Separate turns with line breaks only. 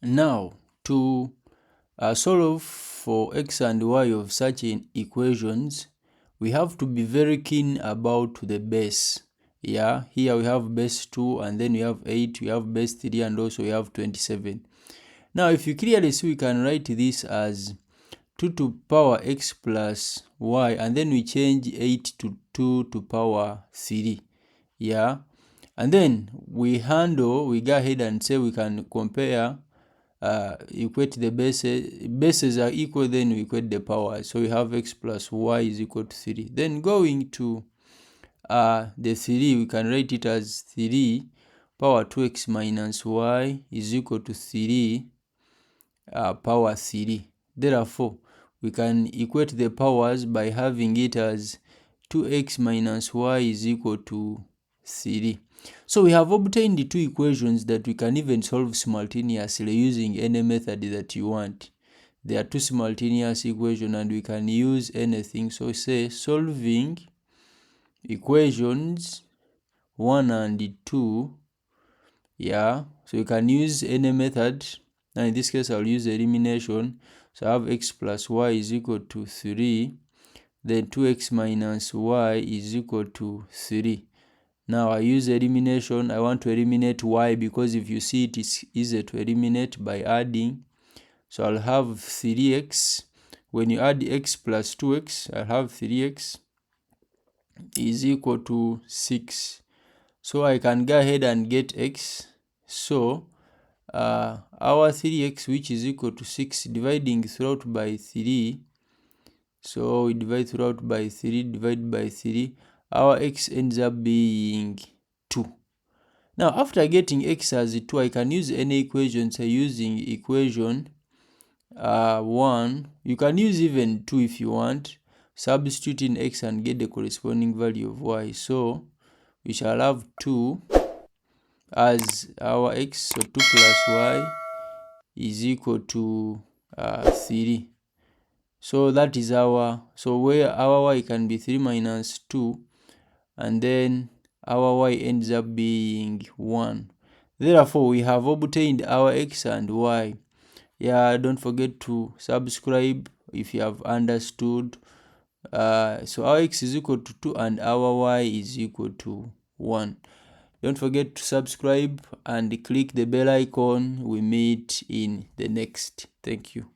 Now, to solve for x and y of such equations, we have to be very keen about the base. Yeah, here we have base 2, and then we have 8, we have base 3, and also we have 27. Now, if you clearly see, we can write this as 2 to power x plus y, and then we change 8 to 2 to power 3. Yeah, and then we go ahead and say we can compare, equate the bases are equal, then we equate the power. So we have x plus y is equal to 3. Then going to the 3, we can write it as 3 power 2x minus y is equal to 3 power 3. Therefore, we can equate the powers by having it as 2x minus y is equal to 3. So we have obtained the two equations that we can even solve simultaneously using any method that you want. There are two simultaneous equations and we can use anything. So say solving equations 1 and 2. Yeah, so you can use any method. Now in this case I'll use elimination. So I have x plus y is equal to 3. Then 2x minus y is equal to 3. Now I use elimination. I want to eliminate y because if you see it is easy to eliminate by adding. So I'll have 3x. When you add x plus 2x, I'll have 3x is equal to 6. So I can go ahead and get x. So our 3x, which is equal to 6, dividing throughout by 3. So we divide throughout by 3, divide by 3. Our x ends up being 2. Now, after getting x as 2, I can use any equation. So using equation 1, you can use even 2 if you want. Substitute in x and get the corresponding value of y. So we shall have 2 as our x. So 2 plus y is equal to 3. So that is where our y can be 3 minus 2, and then our y ends up being 1. Therefore, we have obtained our x and y. Yeah, don't forget to subscribe if you have understood. So our x is equal to 2 and our y is equal to 1. Don't forget to subscribe and click the bell icon. We meet in the next. Thank you.